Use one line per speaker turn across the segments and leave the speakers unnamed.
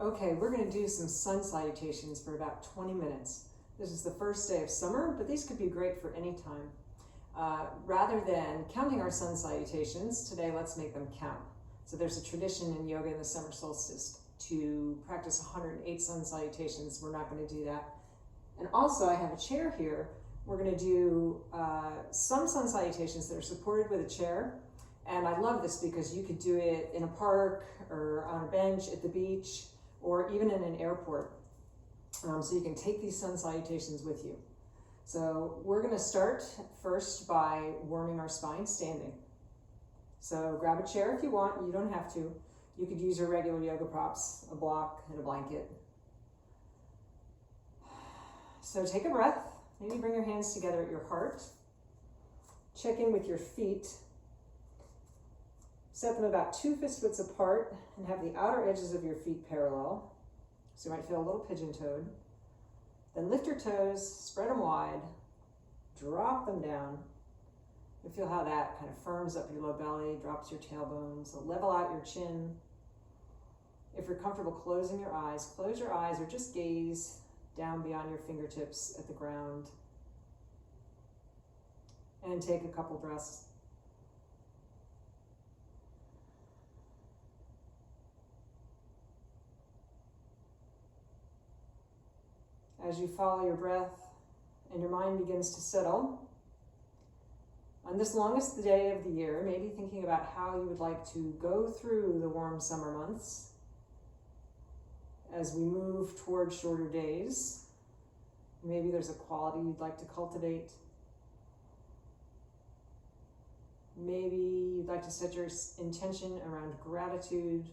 Okay, we're going to do some sun salutations for about 20 minutes. This is the first day of summer, but these could be great for any time. Rather than counting our sun salutations, today let's make them count. So there's a tradition in yoga in the summer solstice to practice 108 sun salutations. We're not going to do that. And also I have a chair here. We're going to do some sun salutations that are supported with a chair. And I love this because you could do it in a park or on a bench at the beach or even in an airport. So you can take these sun salutations with you. So we're going to start first by warming our spine standing. So grab a chair if you want. You don't have to. You could use your regular yoga props, a block and a blanket. So take a breath. Maybe bring your hands together at your heart. Check in with your feet. Set them about 2 fist widths apart and have the outer edges of your feet parallel. So you might feel a little pigeon-toed. Then lift your toes, spread them wide, drop them down. You feel how that kind of firms up your low belly, drops your tailbone, so level out your chin. If you're comfortable closing your eyes, close your eyes or just gaze down beyond your fingertips at the ground. And take a couple breaths. As you follow your breath and your mind begins to settle, on this longest day of the year, maybe thinking about how you would like to go through the warm summer months as we move toward shorter days. Maybe there's a quality you'd like to cultivate. Maybe you'd like to set your intention around gratitude.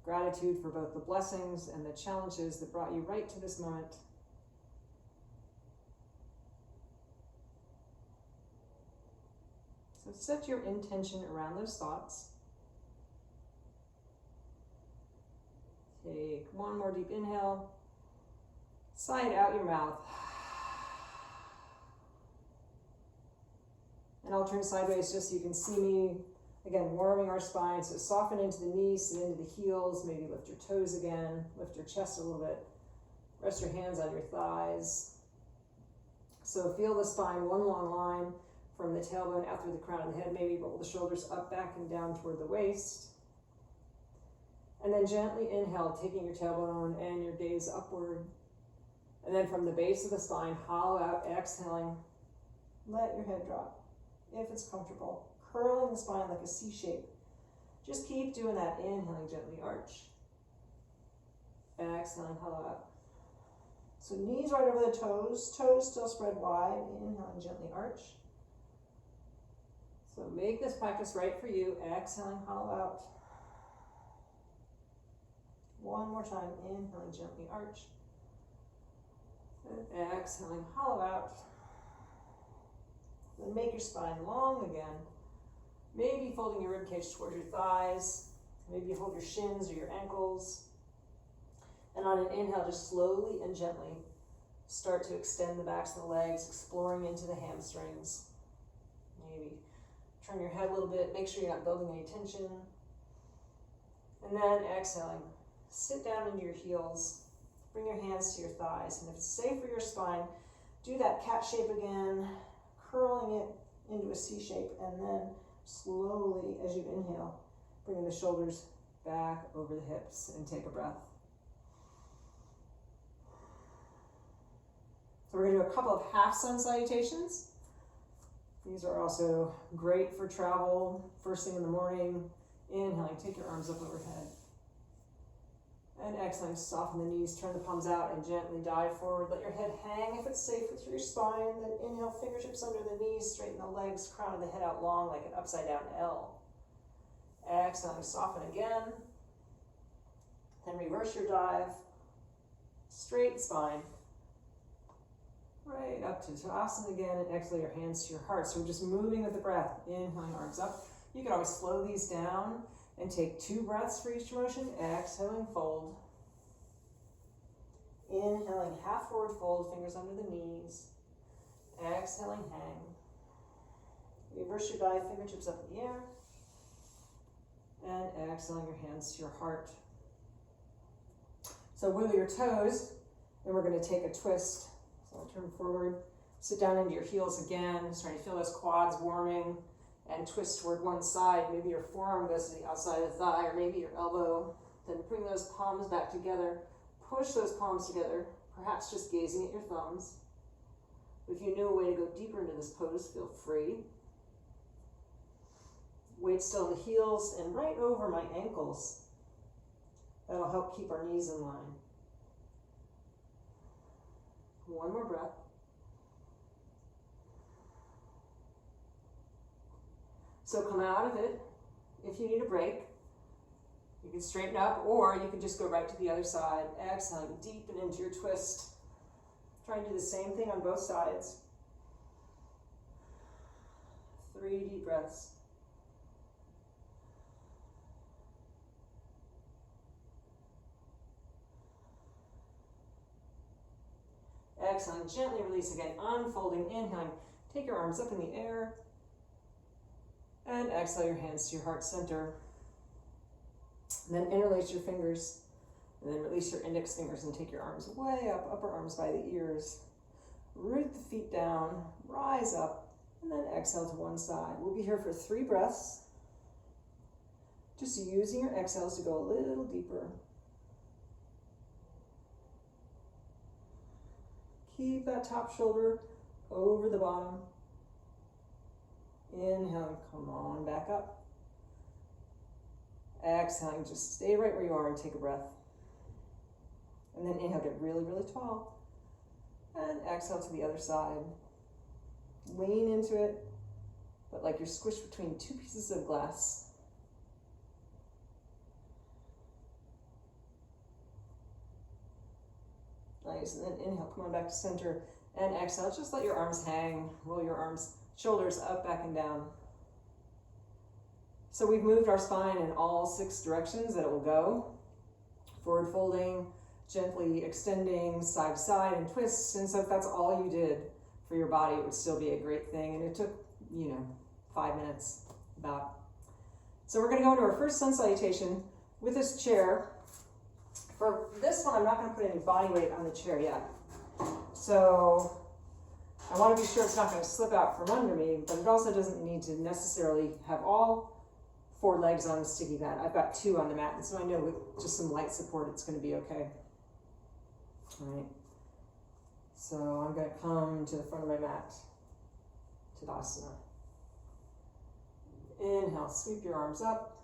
Gratitude for both the blessings and the challenges that brought you right to this moment. So set your intention around those thoughts. Take one more deep inhale. Sigh it out your mouth. And I'll turn sideways just so you can see me. Again, warming our spine, so soften into the knees, sit into the heels, maybe lift your toes again, lift your chest a little bit, rest your hands on your thighs. So feel the spine, one long line from the tailbone out through the crown of the head, maybe roll the shoulders up, back, and down toward the waist. And then gently inhale, taking your tailbone and your gaze upward. And then from the base of the spine, hollow out, exhaling, let your head drop, if it's comfortable. Curling the spine like a C shape. Just keep doing that. Inhaling, gently arch. Exhaling, hollow out. So knees right over the toes. Toes still spread wide. Inhaling, gently arch. So make this practice right for you. Exhaling, hollow out. One more time. Inhaling, gently arch. And exhaling, hollow out. Then make your spine long again. Maybe folding your ribcage towards your thighs. Maybe you hold your shins or your ankles. And on an inhale, just slowly and gently start to extend the backs of the legs, exploring into the hamstrings. Maybe turn your head a little bit. Make sure you're not building any tension. And then exhaling. Sit down into your heels. Bring your hands to your thighs. And if it's safe for your spine, do that cat shape again, curling it into a C shape, and then slowly, as you inhale, bringing the shoulders back over the hips and take a breath. So we're going to do a couple of half sun salutations. These are also great for travel, first thing in the morning. Inhaling, take your arms up overhead. And exhaling, soften the knees, turn the palms out, and gently dive forward. Let your head hang if it's safe with your spine. Then inhale, fingertips under the knees, straighten the legs, crown of the head out long like an upside down L. Exhaling, soften again. Then reverse your dive. Straight spine. Right up to Tadasana again, and exhale your hands to your heart. So we're just moving with the breath. Inhaling, arms up. You can always slow these down and take 2 breaths for each motion. Exhaling, fold. Inhaling, half forward fold, fingers under the knees. Exhaling, hang. Reverse your dive, fingertips up in the air. And exhaling your hands to your heart. So wiggle your toes, and we're going to take a twist. So I'll turn forward, sit down into your heels again, starting to feel those quads warming, and twist toward one side. Maybe your forearm goes to the outside of the thigh, or maybe your elbow. Then bring those palms back together. Push those palms together, perhaps just gazing at your thumbs. If you knew a way to go deeper into this pose, feel free. Weight still in the heels and right over my ankles. That'll help keep our knees in line. One more breath. So come out of it. If you need a break, you can straighten up, or you can just go right to the other side. Exhaling, deepen into your twist. Try and do the same thing on both sides. 3 deep breaths. Exhaling, gently release again, unfolding, inhaling. Take your arms up in the air. And exhale your hands to your heart center. And then interlace your fingers. And then release your index fingers and take your arms way up, upper arms by the ears. Root the feet down, rise up, and then exhale to one side. We'll be here for 3 breaths. Just using your exhales to go a little deeper. Keep that top shoulder over the bottom. Inhaling, come on back up. Exhaling, just stay right where you are and take a breath. And then inhale, get really, really tall. And exhale to the other side. Lean into it, but like you're squished between 2 pieces of glass. Nice, and then inhale, come on back to center. And exhale, just let your arms hang. Roll your arms, shoulders up, back, and down. So we've moved our spine in all 6 directions that it will go. Forward folding, gently extending, side to side, and twists. And so if that's all you did for your body, it would still be a great thing. And it took, 5 minutes about. So we're gonna go into our first sun salutation with this chair. For this one, I'm not gonna put any body weight on the chair yet. So I wanna be sure it's not gonna slip out from under me, but it also doesn't need to necessarily have all 4 legs on a sticky mat. I've got 2 on the mat, and so I know with just some light support, it's gonna be okay. All right. So I'm gonna come to the front of my mat, Tadasana. Inhale, sweep your arms up.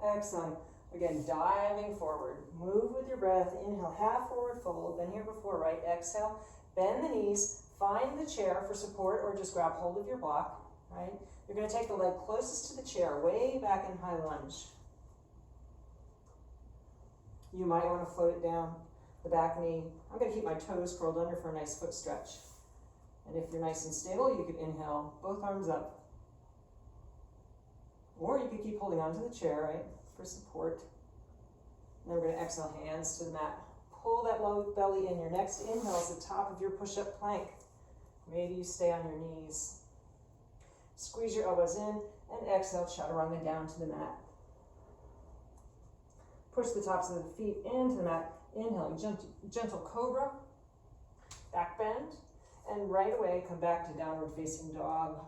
Exhale, again, diving forward. Move with your breath. Inhale, half forward fold. Been here before, right? Exhale, bend the knees. Find the chair for support, or just grab hold of your block, right? You're gonna take the leg closest to the chair, way back in high lunge. You might wanna float it down the back knee. I'm gonna keep my toes curled under for a nice foot stretch. And if you're nice and stable, you could inhale, both arms up. Or you could keep holding onto the chair, right, for support. And then we're gonna exhale, hands to the mat. Pull that low belly in. Your next inhale is the top of your push-up plank. Maybe you stay on your knees. Squeeze your elbows in, and exhale, chaturanga down to the mat. Push the tops of the feet into the mat. Inhale, gentle cobra, back bend, and right away come back to downward facing dog.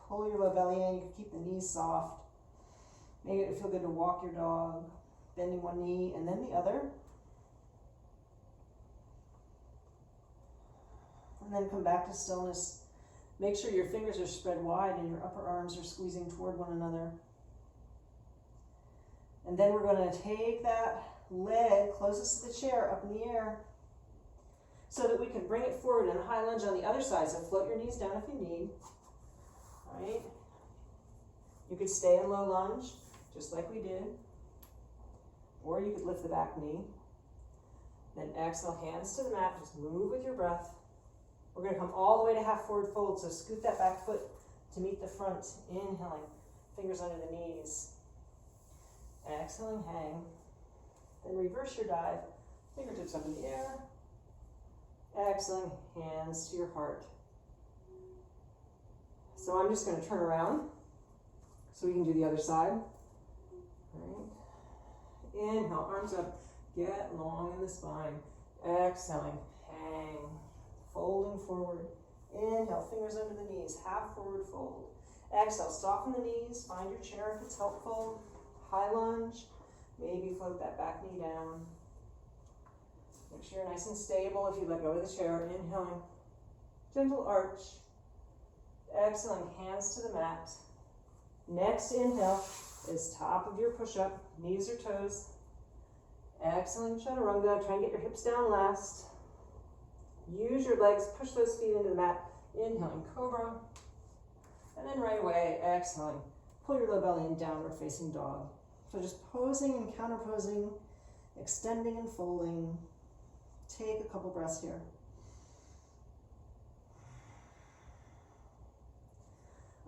Pull your low belly in. You can keep the knees soft. Maybe it would feel good to walk your dog, bending one knee and then the other. And then come back to stillness. Make sure your fingers are spread wide and your upper arms are squeezing toward one another. And then we're going to take that leg closest to the chair up in the air so that we can bring it forward in a high lunge on the other side. So float your knees down if you need. All right. You could stay in low lunge, just like we did. Or you could lift the back knee. Then exhale, hands to the mat. Just move with your breath. We're going to come all the way to half forward fold. So scoot that back foot to meet the front. Inhaling, fingers under the knees. Exhaling, hang. Then reverse your dive. Fingertips up in the air. Exhaling, hands to your heart. So I'm just going to turn around so we can do the other side. All right. Inhale, arms up. Get long in the spine. Exhaling, hang. Folding forward. Inhale, fingers under the knees, half forward fold. Exhale, soften the knees, find your chair if it's helpful. High lunge, maybe float that back knee down. Make sure you're nice and stable if you let go of the chair. Inhaling, gentle arch. Exhaling, hands to the mat. Next inhale is top of your push-up, knees or toes. Exhaling, chaturanga, try and get your hips down last. Use your legs, push those feet into the mat. Inhaling, cobra. And then right away, exhaling, pull your low belly in, downward facing dog. So just posing and counterposing, extending and folding. Take a couple breaths here.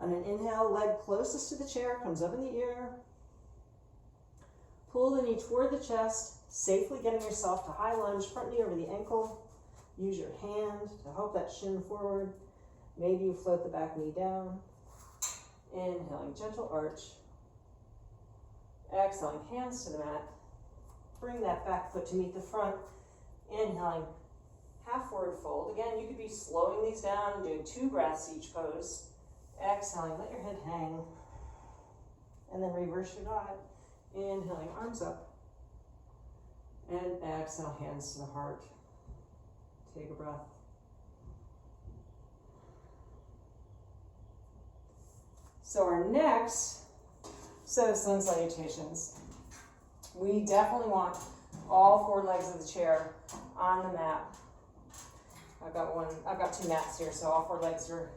On an inhale, leg closest to the chair comes up in the ear. Pull the knee toward the chest, safely getting yourself to high lunge, front knee over the ankle. Use your hand to help that shin forward. Maybe you float the back knee down. Inhaling, gentle arch. Exhaling, hands to the mat. Bring that back foot to meet the front. Inhaling, half forward fold. Again, you could be slowing these down and doing 2 breaths each pose. Exhaling, let your head hang. And then reverse your dive. Inhaling, arms up. And exhale, hands to the heart. Take a breath. So our next set of sun salutations, we definitely want all 4 legs of the chair on the mat. I've got 2 mats here, so all 4 legs are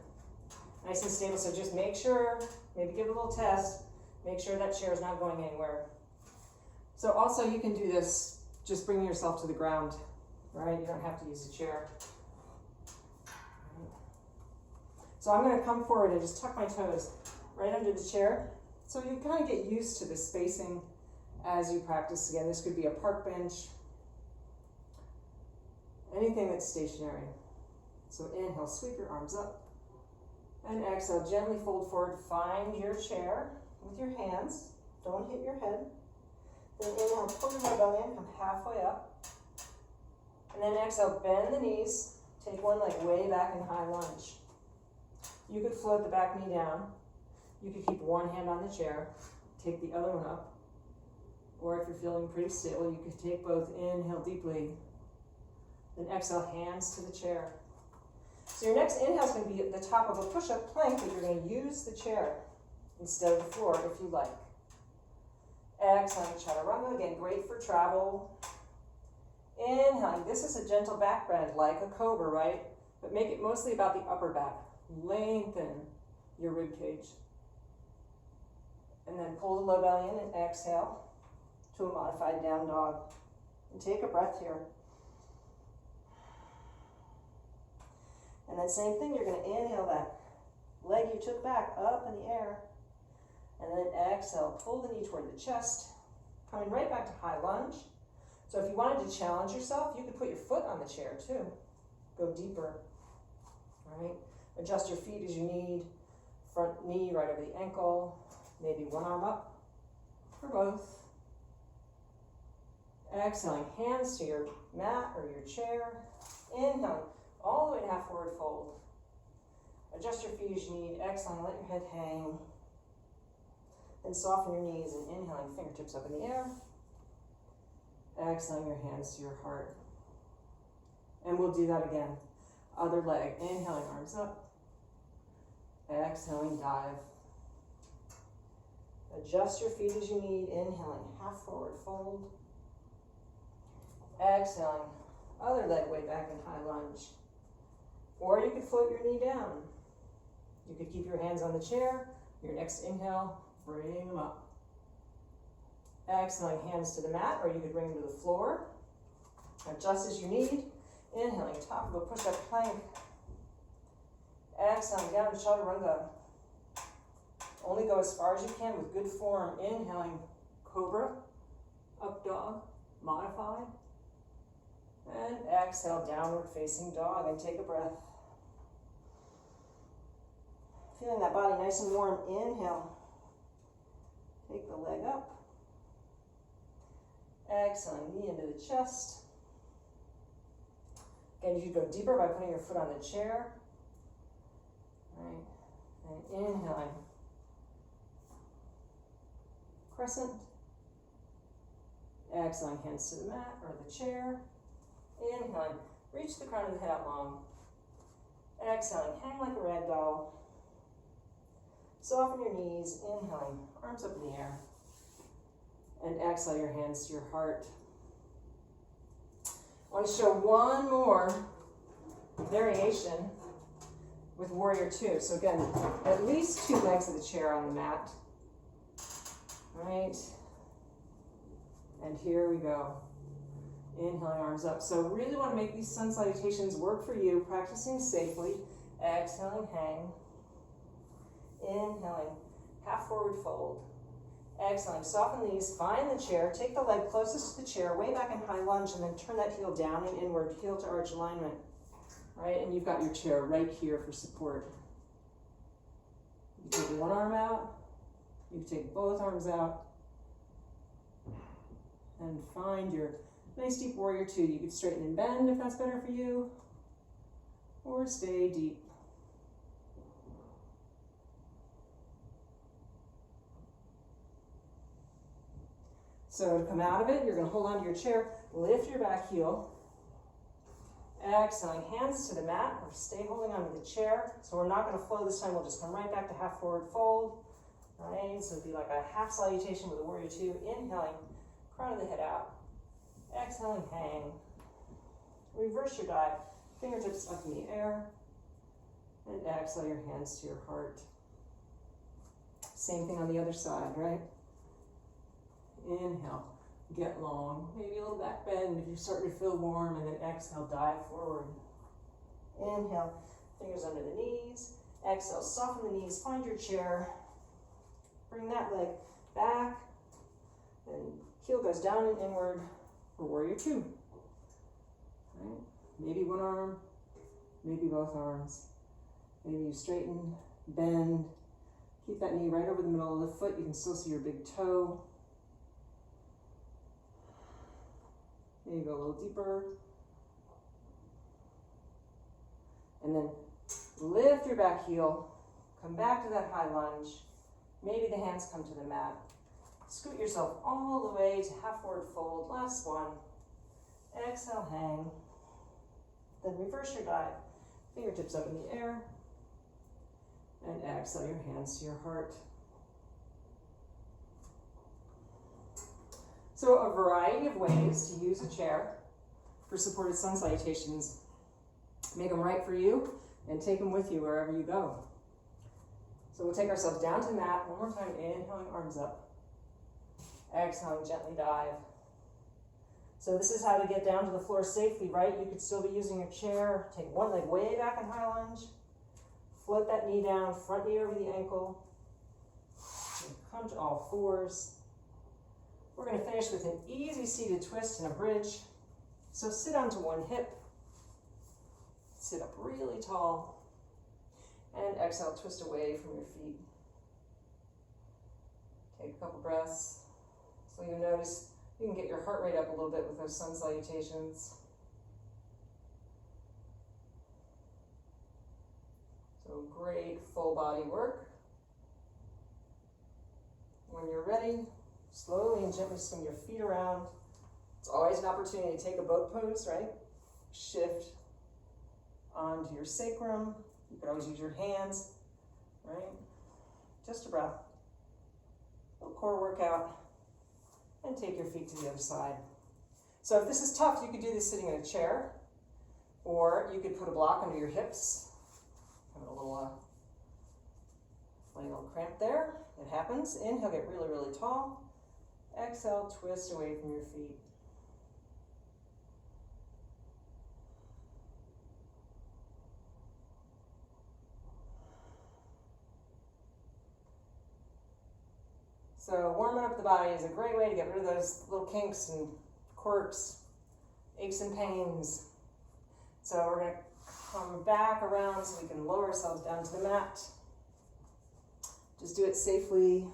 nice and stable. So just make sure, maybe give it a little test, make sure that chair is not going anywhere. So also you can do this just bringing yourself to the ground, right? You don't have to use a chair. So I'm going to come forward and just tuck my toes right under the chair. So you kind of get used to the spacing as you practice. Again, this could be a park bench, anything that's stationary. So inhale, sweep your arms up. And exhale, gently fold forward. Find your chair with your hands. Don't hit your head. Then inhale, pull your low belly in, come halfway up. And then exhale, bend the knees. Take one leg way back in high lunge. You could float the back knee down. You could keep one hand on the chair, take the other one up. Or if you're feeling pretty stable, you could take both. Inhale deeply. Then exhale, hands to the chair. So your next inhale is going to be at the top of a push-up plank, but you're going to use the chair instead of the floor if you like. Exhaling, chaturanga, again, great for travel. Inhaling, this is a gentle back bend, like a cobra, right? But make it mostly about the upper back. Lengthen your rib cage. And then pull the low belly in and exhale to a modified down dog. And take a breath here. And then same thing, you're going to inhale that leg you took back up in the air. And then exhale, pull the knee toward the chest. Coming right back to high lunge. So if you wanted to challenge yourself, you could put your foot on the chair too. Go deeper, right? Adjust your feet as you need. Front knee right over the ankle. Maybe one arm up, or both. Exhaling, hands to your mat or your chair. Inhaling, all the way to half forward fold. Adjust your feet as you need. Exhaling, let your head hang. Then soften your knees and inhaling, fingertips up in the air. Exhaling your hands to your heart. And we'll do that again. Other leg, inhaling, arms up. Exhaling, dive. Adjust your feet as you need. Inhaling, half forward fold. Exhaling, other leg way back in high lunge. Or you could float your knee down. You could keep your hands on the chair. Your next inhale, bring them up. Exhaling, hands to the mat, or you could bring them to the floor. Adjust as you need. Inhaling, top of a push-up plank. Exhaling, down chaturanga. Only go as far as you can with good form. Inhaling, cobra, up dog, modified. And exhale, downward facing dog, and take a breath. Feeling that body nice and warm. Inhale. Take the leg up.
Exhaling, knee into the chest. Again, you could go deeper by putting your foot on the chair. Right. And inhaling. Crescent. Exhaling, hands to the mat or the chair. Inhaling, reach the crown of the head out long. Exhaling, hang like a rag doll. Soften your knees, inhaling, arms up in the air. And exhale your hands to your heart. I want to show one more variation with Warrior Two. So again, at least 2 legs of the chair on the mat. Right? And here we go. Inhaling, arms up. So really want to make these sun salutations work for you, practicing safely. Exhaling, hang. Inhaling, half forward fold. Exhaling, soften the knees, find the chair, take the leg closest to the chair, way back in high lunge, and then turn that heel down and inward, heel to arch alignment. Right, and you've got your chair right here for support. You take one arm out, you take both arms out, and find your nice deep Warrior Two. You could straighten and bend if that's better for you, or stay deep. So to come out of it, you're going to hold onto your chair, lift your back heel. Exhaling, hands to the mat, or stay holding onto the chair. So we're not going to flow this time, we'll just come right back to half forward fold. Right, so it'd be like a half salutation with a Warrior Two. Inhaling, crown of the head out. Exhaling, hang. Reverse your dive, fingertips up in the air. And exhale your hands to your heart. Same thing on the other side, right? Inhale, get long, maybe a little back bend if you're starting to feel warm, and then exhale, dive forward. Inhale, fingers under the knees. Exhale, soften the knees, find your chair. Bring that leg back, and heel goes down and inward for Warrior Two. Right? Maybe one arm, maybe both arms. Maybe you straighten, bend, keep that knee right over the middle of the foot. You can still see your big toe. Maybe go a little deeper. And then lift your back heel, come back to that high lunge. Maybe the hands come to the mat. Scoot yourself all the way to half forward fold. Last one. Exhale, hang. Then reverse your dive. Fingertips up in the air. And exhale your hands to your heart. So a variety of ways to use a chair for supported sun salutations. Make them right for you and take them with you wherever you go. So we'll take ourselves down to the mat. One more time, inhaling, arms up. Exhaling, gently dive. So this is how to get down to the floor safely, right? You could still be using your chair. Take one leg way back in high lunge. Float that knee down, front knee over the ankle. And come to all fours. We're going to finish with an easy seated twist and a bridge. So sit onto one hip. Sit up really tall. And exhale, twist away from your feet. Take a couple breaths. So you notice you can get your heart rate up a little bit with those sun salutations. So great full body work. When you're ready, slowly and gently swing your feet around. It's always an opportunity to take a boat pose, right? Shift onto your sacrum. You can always use your hands, right? Just a breath. Little core workout. And take your feet to the other side. So if this is tough, you could do this sitting in a chair, or you could put a block under your hips. Have a little little cramp there. It happens. Inhale, get really, really tall. Exhale, twist away from your feet. So warming up the body is a great way to get rid of those little kinks and quirks, aches and pains. So we're going to come back around so we can lower ourselves down to the mat. Just do it safely.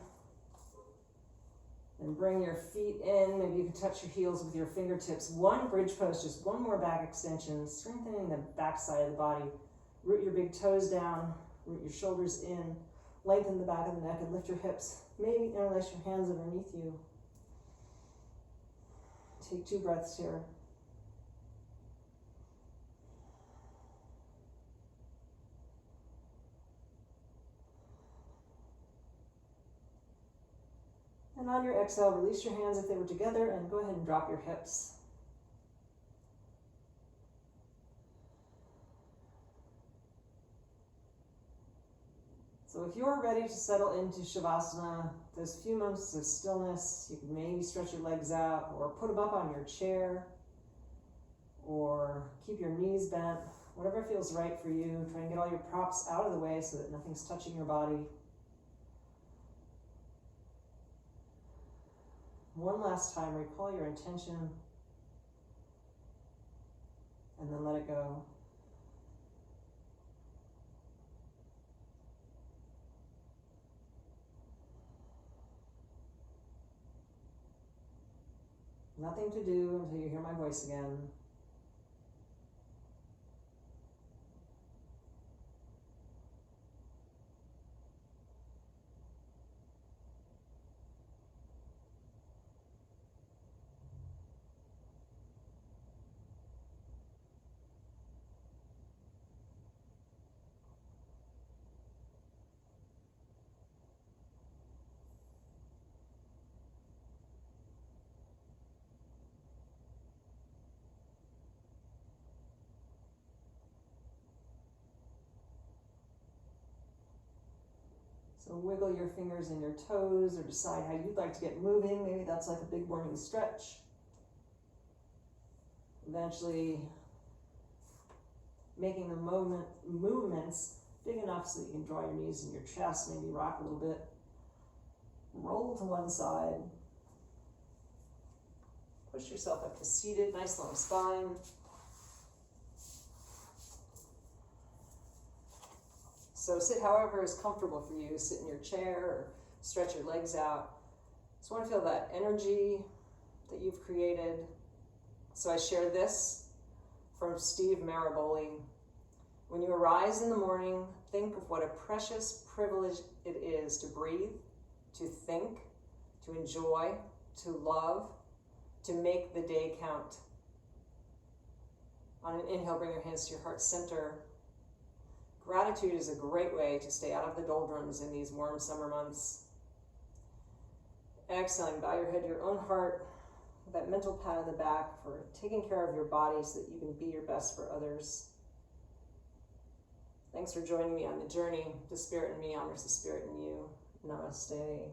And bring your feet in. Maybe you can touch your heels with your fingertips. One bridge pose, just one more back extension, strengthening the back side of the body. Root your big toes down, root your shoulders in, lengthen the back of the neck and lift your hips. Maybe interlace your hands underneath you. Take 2 breaths here. And on your exhale, release your hands if they were together and go ahead and drop your hips. So if you're ready to settle into Shavasana, those few moments of stillness, you can maybe stretch your legs out or put them up on your chair or keep your knees bent, whatever feels right for you. Try and get all your props out of the way so that nothing's touching your body. One last time, recall your intention and then let it go. Nothing to do until you hear my voice again. So wiggle your fingers and your toes or decide how you'd like to get moving. Maybe that's like a big morning stretch. Eventually making the movements big enough so that you can draw your knees in your chest, maybe rock a little bit. Roll to one side. Push yourself up to seated, nice long spine. So sit however is comfortable for you. Sit in your chair or stretch your legs out. Just want to feel that energy that you've created. So I share this from Steve Maraboli. When you arise in the morning, think of what a precious privilege it is to breathe, to think, to enjoy, to love, to make the day count. On an inhale, bring your hands to your heart center. Gratitude is a great way to stay out of the doldrums in these warm summer months. Exhaling, bow your head to your own heart, with that mental pat on the back for taking care of your body so that you can be your best for others. Thanks for joining me on the journey. The spirit in me honors the spirit in you. Namaste.